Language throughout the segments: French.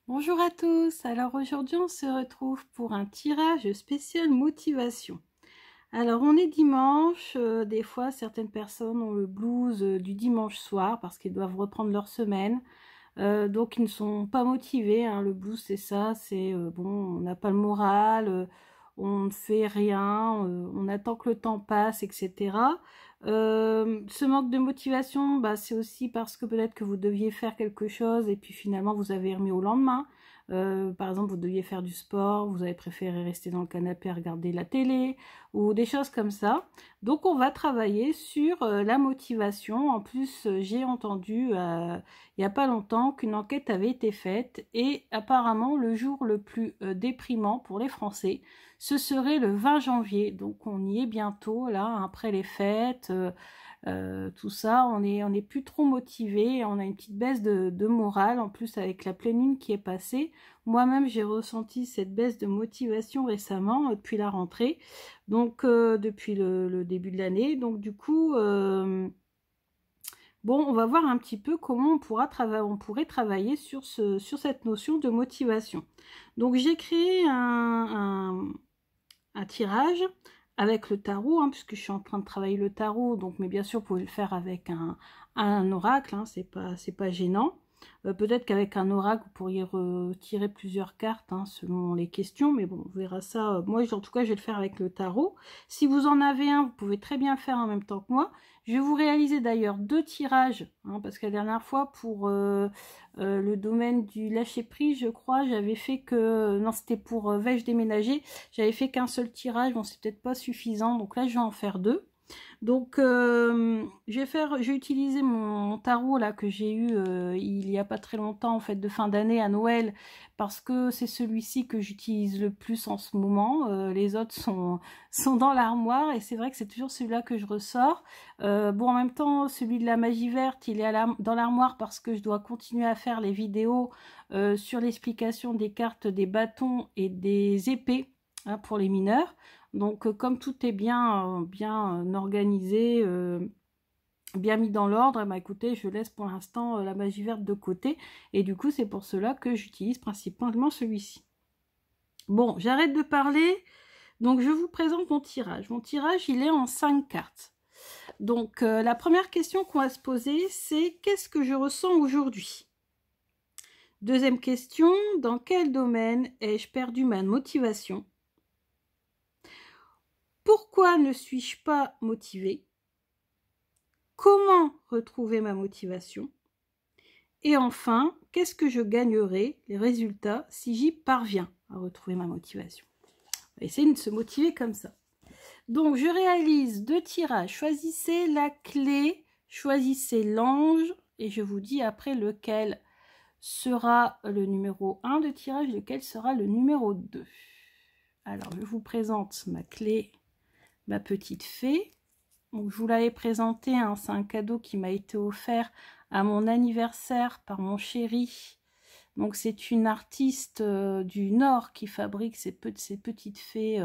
Bonjour à tous, alors aujourd'hui on se retrouve pour un tirage spécial motivation. Alors on est dimanche, des fois certaines personnes ont le blues du dimanche soir parce qu'ils doivent reprendre leur semaine, donc ils ne sont pas motivés, hein. Le blues c'est ça, c'est bon, on n'a pas le moral, on ne fait rien, on attend que le temps passe, etc. Ce manque de motivation, bah, c'est aussi parce que peut-être que vous deviez faire quelque chose et puis finalement vous avez remis au lendemain. Par exemple, vous deviez faire du sport, vous avez préféré rester dans le canapé à regarder la télé ou des choses comme ça. Donc on va travailler sur la motivation. En plus, j'ai entendu il n'y a pas longtemps qu'une enquête avait été faite et apparemment le jour le plus déprimant pour les Français, ce serait le 20 janvier. Donc on y est bientôt là, après les fêtes. Tout ça, on est plus trop motivé, on a une petite baisse de morale, en plus avec la pleine lune qui est passée. Moi-même, j'ai ressenti cette baisse de motivation récemment, depuis la rentrée, donc depuis le début de l'année. Donc du coup, bon, on va voir un petit peu comment on pourrait travailler sur cette notion de motivation. Donc j'ai créé un tirage avec le tarot, hein, puisque je suis en train de travailler le tarot, donc, mais bien sûr vous pouvez le faire avec un oracle, hein, c'est pas gênant. Peut-être qu'avec un oracle vous pourriez retirer plusieurs cartes, hein, selon les questions, mais bon, on verra ça. Moi en tout cas je vais le faire avec le tarot. Si vous en avez un, vous pouvez très bien le faire en même temps que moi. Je vais vous réaliser d'ailleurs 2 tirages, hein, parce que la dernière fois pour le domaine du lâcher prise, je crois, j'avais fait que, non, c'était pour vais-je déménager, j'avais fait qu'un seul tirage, bon c'est peut-être pas suffisant, donc là je vais en faire 2. Donc je vais utiliser mon tarot là que j'ai eu il y a pas très longtemps, en fait, de fin d'année à Noël, parce que c'est celui-ci que j'utilise le plus en ce moment. Les autres sont dans l'armoire et c'est vrai que c'est toujours celui-là que je ressors. Bon, en même temps, celui de la magie verte, il est dans l'armoire parce que je dois continuer à faire les vidéos sur l'explication des cartes des bâtons et des épées, hein, pour les mineurs. Donc comme tout est bien organisé, bien mis dans l'ordre, bah écoutez, je laisse pour l'instant la magie verte de côté. Et du coup, c'est pour cela que j'utilise principalement celui-ci. Bon, j'arrête de parler. Donc je vous présente mon tirage. Mon tirage, il est en 5 cartes. Donc la première question qu'on va se poser, c'est qu'est-ce que je ressens aujourd'hui? Deuxième question, dans quel domaine ai-je perdu ma motivation? Pourquoi ne suis-je pas motivée? Comment retrouver ma motivation? Et enfin, qu'est-ce que je gagnerai, les résultats, si j'y parviens à retrouver ma motivation? On va essayer de se motiver comme ça. Donc, je réalise 2 tirages. Choisissez la clé, choisissez l'ange, et je vous dis après lequel sera le numéro 1 de tirage, lequel sera le numéro 2. Alors, je vous présente ma clé, ma petite fée. Donc, je vous l'avais présenté, hein, c'est un cadeau qui m'a été offert à mon anniversaire par mon chéri. Donc c'est une artiste du Nord qui fabrique ces petites fées.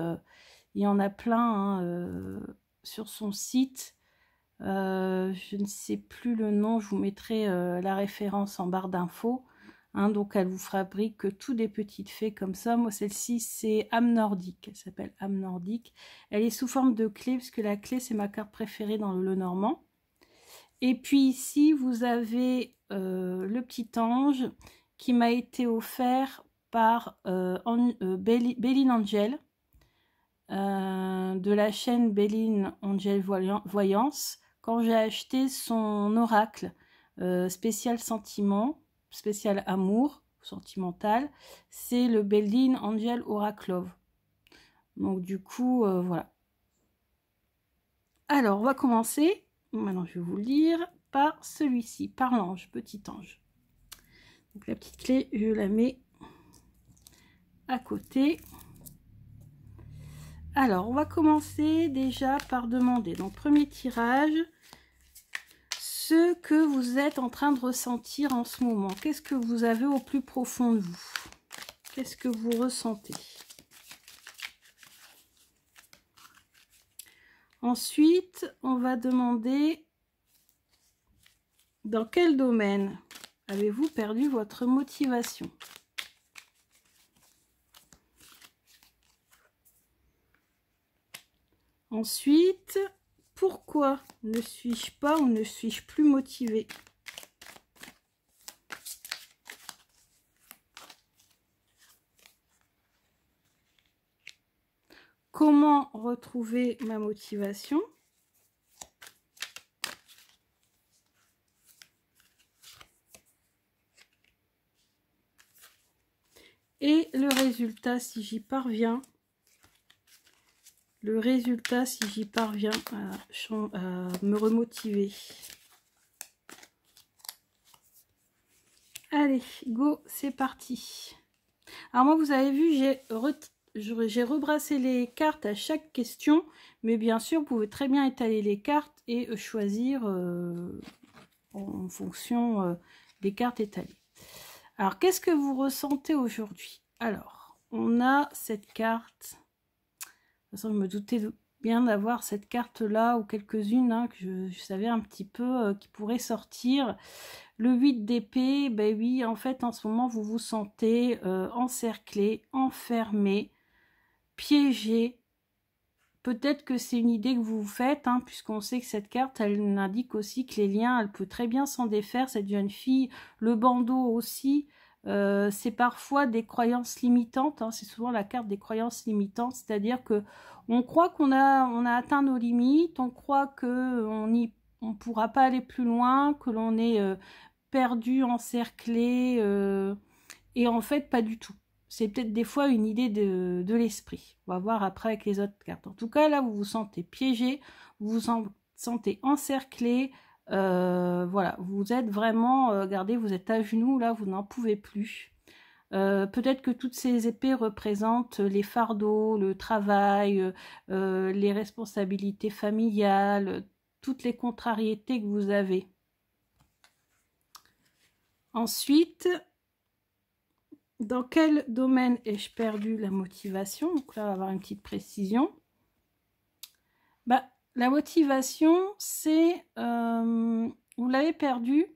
Il y en a plein, hein, sur son site. Je ne sais plus le nom, je vous mettrai la référence en barre d'infos. Hein, donc elle vous fabrique tout des petites fées comme ça. Moi celle-ci c'est âme nordique, elle s'appelle âme nordique. Elle est sous forme de clé, puisque la clé c'est ma carte préférée dans le Lenormand. Et puis ici vous avez le petit ange qui m'a été offert par Béline Angel, de la chaîne Béline Angel Voyance, quand j'ai acheté son oracle spécial sentiment, spécial amour, sentimental. C'est le Béline Angel Oracle Love. Donc du coup, voilà. Alors, on va commencer, maintenant je vais vous le lire, par celui-ci, par l'ange, petit ange. Donc la petite clé, je la mets à côté. Alors, on va commencer déjà par demander, donc premier tirage, ce que vous êtes en train de ressentir en ce moment. Qu'est-ce que vous avez au plus profond de vous? Qu'est-ce que vous ressentez? Ensuite, on va demander dans quel domaine avez-vous perdu votre motivation? Ensuite, pourquoi ne suis-je pas ou ne suis-je plus motivée? Comment retrouver ma motivation? Et le résultat, si j'y parviens. Le résultat, si j'y parviens à me remotiver. Allez, go, c'est parti. Alors moi, vous avez vu, j'ai rebrassé les cartes à chaque question, mais bien sûr, vous pouvez très bien étaler les cartes et choisir en fonction des cartes étalées. Alors, qu'est-ce que vous ressentez aujourd'hui? Alors, on a cette carte. De toute façon, je me doutais bien d'avoir cette carte-là ou quelques-unes hein, que je savais un petit peu qui pourraient sortir. Le 8 d'épée, ben oui, en fait, en ce moment, vous vous sentez encerclé, enfermé, piégé. Peut-être que c'est une idée que vous vous faites, hein, puisqu'on sait que cette carte, elle indique aussi que les liens, elle peut très bien s'en défaire, cette jeune fille. Le bandeau aussi, c'est parfois des croyances limitantes, hein, c'est souvent la carte des croyances limitantes, c'est-à-dire que on croit qu'on a atteint nos limites, on croit qu'on ne pourra pas aller plus loin, que l'on est perdu, encerclé, et en fait, pas du tout. C'est peut-être des fois une idée de l'esprit. On va voir après avec les autres cartes. En tout cas, là, vous vous sentez piégé, vous vous sentez encerclé. Voilà, vous êtes vraiment, regardez, vous êtes à genoux, là, vous n'en pouvez plus. Peut-être que toutes ces épées représentent les fardeaux, le travail, les responsabilités familiales, toutes les contrariétés que vous avez. Ensuite, dans quel domaine ai-je perdu la motivation? Donc là, on va avoir une petite précision. Bah, la motivation, c'est, vous l'avez perdue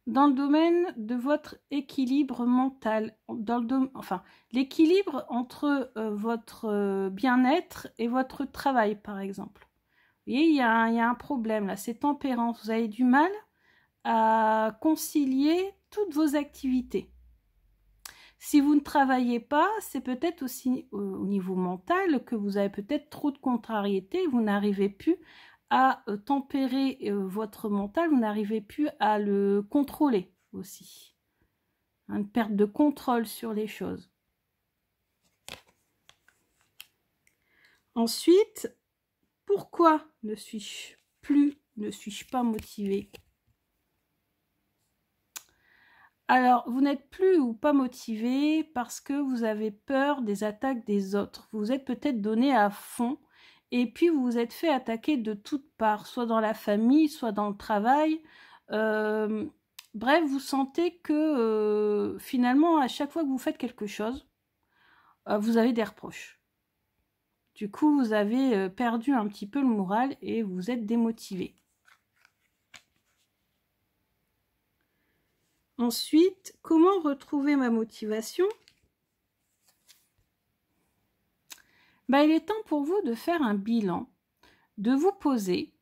dans le domaine de votre équilibre mental. Enfin, l'équilibre entre votre bien-être et votre travail, par exemple. Vous voyez, il y a un problème là, c'est tempérance. Vous avez du mal à concilier toutes vos activités. Si vous ne travaillez pas, c'est peut-être aussi au niveau mental que vous avez peut-être trop de contrariétés, vous n'arrivez plus à tempérer votre mental, vous n'arrivez plus à le contrôler aussi. Une perte de contrôle sur les choses. Ensuite, pourquoi ne suis-je pas motivée? Alors, vous n'êtes plus ou pas motivé parce que vous avez peur des attaques des autres. Vous êtes peut-être donné à fond et puis vous vous êtes fait attaquer de toutes parts, soit dans la famille, soit dans le travail. Bref, vous sentez que finalement, à chaque fois que vous faites quelque chose, vous avez des reproches. Du coup, vous avez perdu un petit peu le moral et vous êtes démotivé. Ensuite, comment retrouver ma motivation? Ben, il est temps pour vous de faire un bilan, de vous poser,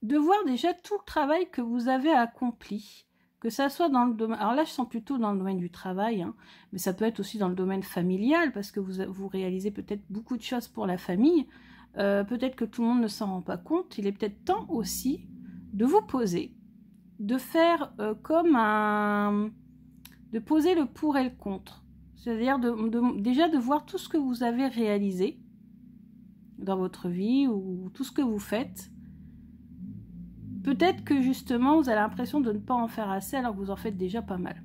de voir déjà tout le travail que vous avez accompli, que ça soit dans le domaine... Alors là, je sens plutôt dans le domaine du travail, hein, mais ça peut être aussi dans le domaine familial, parce que vous réalisez peut-être beaucoup de choses pour la famille. Peut-être que tout le monde ne s'en rend pas compte. Il est peut-être temps aussi de vous poser, de faire de poser le pour et le contre. C'est-à-dire déjà de voir tout ce que vous avez réalisé dans votre vie ou tout ce que vous faites. Peut-être que justement, vous avez l'impression de ne pas en faire assez alors que vous en faites déjà pas mal.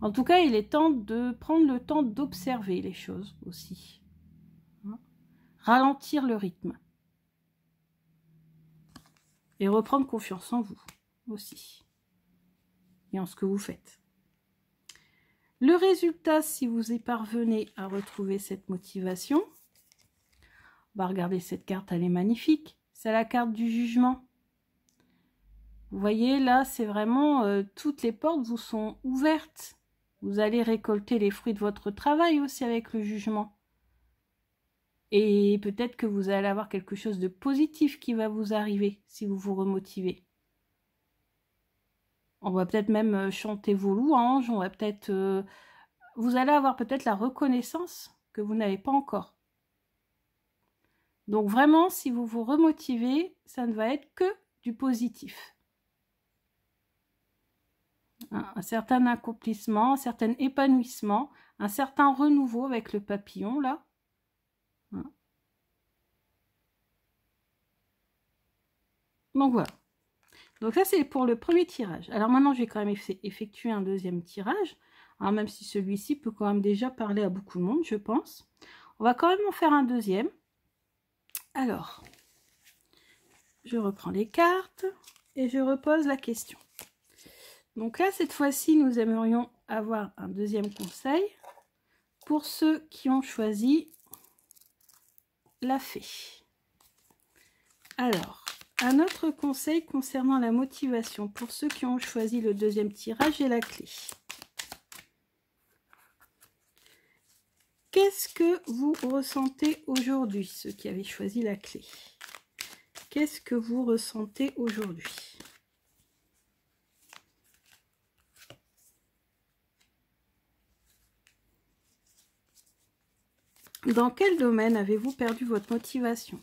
En tout cas, il est temps de prendre le temps d'observer les choses aussi. Ralentir le rythme. Et reprendre confiance en vous aussi. Et en ce que vous faites. Le résultat, si vous y parvenez à retrouver cette motivation, on va regarder cette carte, elle est magnifique. C'est la carte du jugement. Vous voyez, là, c'est vraiment toutes les portes vous sont ouvertes. Vous allez récolter les fruits de votre travail aussi avec le jugement. Et peut-être que vous allez avoir quelque chose de positif qui va vous arriver si vous vous remotivez. On va peut-être même chanter vos louanges, on va peut-être... vous allez avoir peut-être la reconnaissance que vous n'avez pas encore. Donc vraiment, si vous vous remotivez, ça ne va être que du positif. Un certain accomplissement, un certain épanouissement, un certain renouveau avec le papillon, là. Donc voilà. Donc ça, c'est pour le premier tirage. Alors maintenant, je vais quand même effectuer un deuxième tirage. Alors même si celui-ci peut quand même déjà parler à beaucoup de monde, je pense. On va quand même en faire un deuxième. Alors, je reprends les cartes et je repose la question. Donc là, cette fois-ci, nous aimerions avoir un deuxième conseil pour ceux qui ont choisi la fée. Alors, un autre conseil concernant la motivation pour ceux qui ont choisi le deuxième tirage et la clé. Qu'est-ce que vous ressentez aujourd'hui, ceux qui avaient choisi la clé? Qu'est-ce que vous ressentez aujourd'hui? Dans quel domaine avez-vous perdu votre motivation?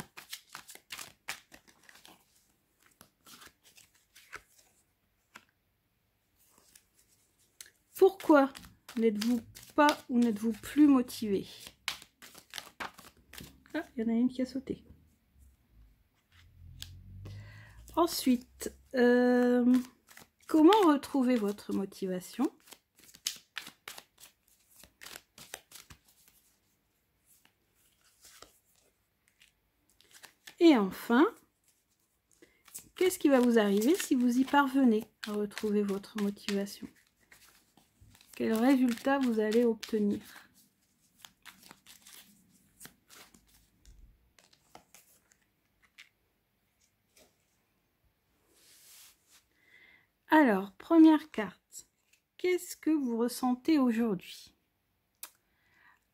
Pourquoi n'êtes-vous pas ou n'êtes-vous plus motivé? Ah, il y en a une qui a sauté. Ensuite, comment retrouver votre motivation? Et enfin, qu'est-ce qui va vous arriver si vous y parvenez à retrouver votre motivation? Quel résultat vous allez obtenir? Alors, première carte. Qu'est-ce que vous ressentez aujourd'hui?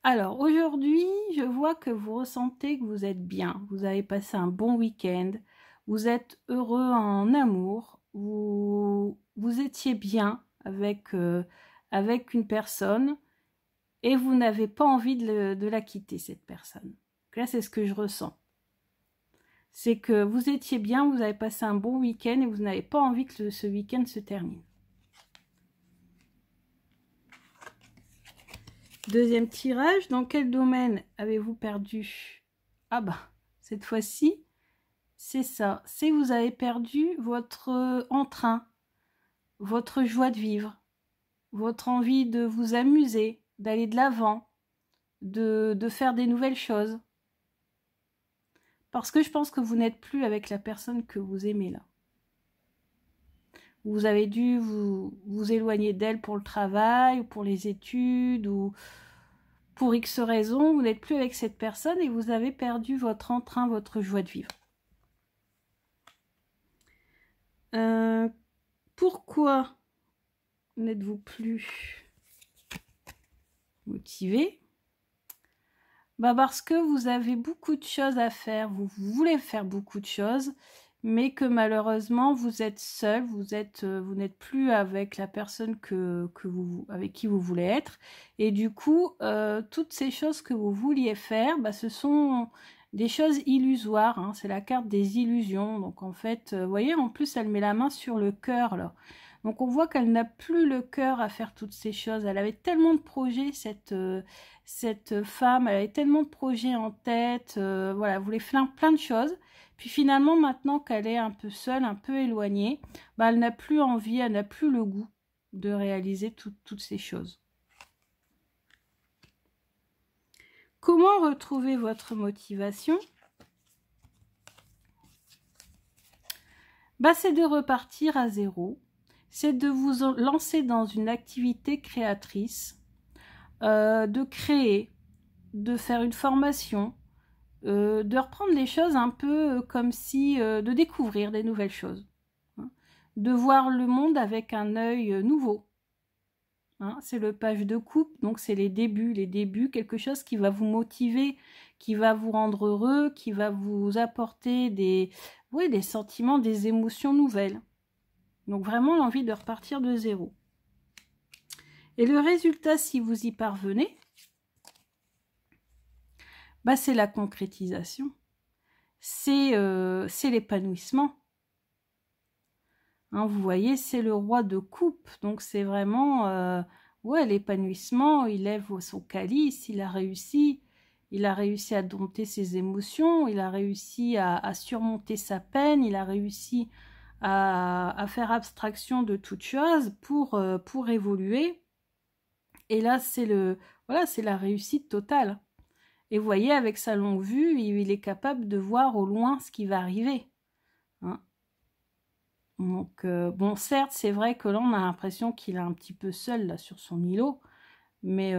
Alors, aujourd'hui, je vois que vous ressentez que vous êtes bien. Vous avez passé un bon week-end. Vous êtes heureux en amour. Vous étiez bien avec, avec une personne et vous n'avez pas envie de la quitter, cette personne. Donc là, c'est ce que je ressens. C'est que vous étiez bien, vous avez passé un bon week-end et vous n'avez pas envie que ce week-end se termine. Deuxième tirage, dans quel domaine avez-vous perdu? Ah bah, cette fois-ci, c'est ça. C'est vous avez perdu votre entrain, votre joie de vivre, votre envie de vous amuser, d'aller de l'avant, de faire des nouvelles choses. Parce que je pense que vous n'êtes plus avec la personne que vous aimez là. Vous avez dû vous éloigner d'elle pour le travail, ou pour les études, ou pour X raisons, vous n'êtes plus avec cette personne et vous avez perdu votre entrain, votre joie de vivre. Pourquoi n'êtes-vous plus motivé? Bah parce que vous avez beaucoup de choses à faire, vous voulez faire beaucoup de choses, mais que malheureusement vous êtes seul, vous n'êtes plus avec la personne avec qui vous voulez être, et du coup toutes ces choses que vous vouliez faire, bah, ce sont des choses illusoires, hein, c'est la carte des illusions. Donc en fait, vous voyez, en plus elle met la main sur le cœur là. Donc on voit qu'elle n'a plus le cœur à faire toutes ces choses. Elle avait tellement de projets, cette femme, elle avait tellement de projets en tête, voilà, elle voulait faire plein de choses. Puis finalement, maintenant qu'elle est un peu seule, un peu éloignée, bah, elle n'a plus envie, elle n'a plus le goût de réaliser toutes ces choses. Comment retrouver votre motivation? Bah, c'est de repartir à zéro. C'est de vous lancer dans une activité créatrice, de créer, de faire une formation, de reprendre les choses un peu comme si, de découvrir des nouvelles choses, hein, de voir le monde avec un œil nouveau. Hein, c'est le page de coupe, donc c'est les débuts, quelque chose qui va vous motiver, qui va vous rendre heureux, qui va vous apporter des, oui, des sentiments, des émotions nouvelles. Donc vraiment l'envie de repartir de zéro. Et le résultat, si vous y parvenez, bah, c'est la concrétisation, c'est l'épanouissement. Hein, vous voyez, c'est le roi de coupe, donc c'est vraiment ouais, l'épanouissement. Il lève son calice, il a réussi à dompter ses émotions, il a réussi à surmonter sa peine, il a réussi à faire abstraction de toute chose pour évoluer. Et là, voilà, c'est la réussite totale. Et vous voyez, avec sa longue vue, il est capable de voir au loin ce qui va arriver. Hein. Donc, bon, certes, c'est vrai que là, on a l'impression qu'il est un petit peu seul là, sur son îlot. Mais,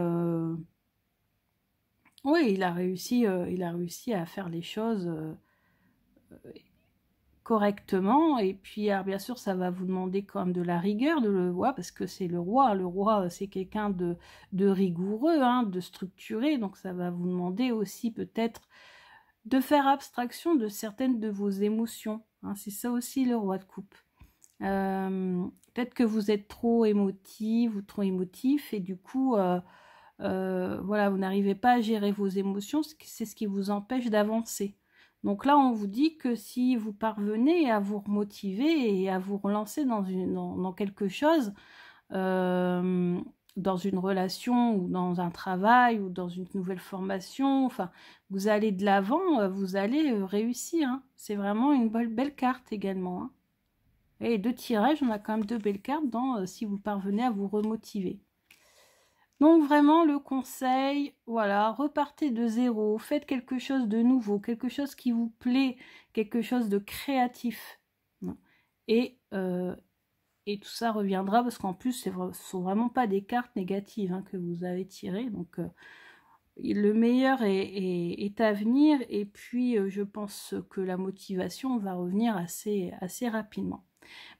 oui, il a réussi à faire les choses correctement. Et puis, alors, bien sûr, ça va vous demander quand même de la rigueur de le voir, parce que c'est le roi. Le roi, c'est quelqu'un de rigoureux, hein, de structuré. Donc, ça va vous demander aussi peut-être de faire abstraction de certaines de vos émotions. Hein, c'est ça aussi le roi de coupe. Peut-être que vous êtes trop émotive ou trop émotif et du coup, voilà, vous n'arrivez pas à gérer vos émotions, c'est ce qui vous empêche d'avancer. Donc là, on vous dit que si vous parvenez à vous remotiver et à vous relancer dans quelque chose, dans une relation ou dans un travail ou dans une nouvelle formation, enfin, vous allez de l'avant, vous allez réussir. Hein. C'est vraiment une belle carte également. Hein. Et 2 tirages, on a quand même 2 belles cartes dans si vous parvenez à vous remotiver. Donc vraiment le conseil, voilà, repartez de zéro, faites quelque chose de nouveau, quelque chose qui vous plaît, quelque chose de créatif. Et tout ça reviendra parce qu'en plus, ce ne sont vraiment pas des cartes négatives hein, que vous avez tirées. Donc le meilleur est à venir et puis je pense que la motivation va revenir assez rapidement.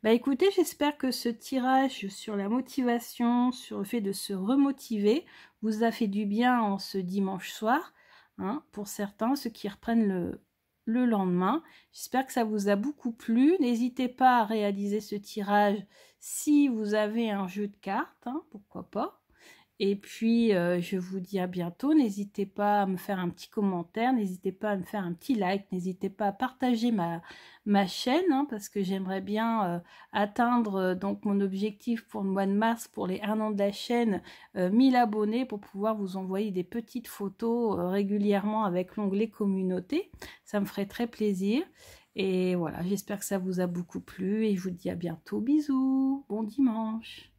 Bah écoutez, j'espère que ce tirage sur la motivation, sur le fait de se remotiver, vous a fait du bien en ce dimanche soir, hein, pour certains, ceux qui reprennent le lendemain. J'espère que ça vous a beaucoup plu. N'hésitez pas à réaliser ce tirage si vous avez un jeu de cartes, hein, pourquoi pas. Et puis, je vous dis à bientôt. N'hésitez pas à me faire un petit commentaire, n'hésitez pas à me faire un petit like, n'hésitez pas à partager ma chaîne, hein, parce que j'aimerais bien atteindre donc mon objectif pour le mois de mars, pour les 1 an de la chaîne, 1000 abonnés, pour pouvoir vous envoyer des petites photos régulièrement avec l'onglet communauté. Ça me ferait très plaisir. Et voilà, j'espère que ça vous a beaucoup plu et je vous dis à bientôt. Bisous, bon dimanche.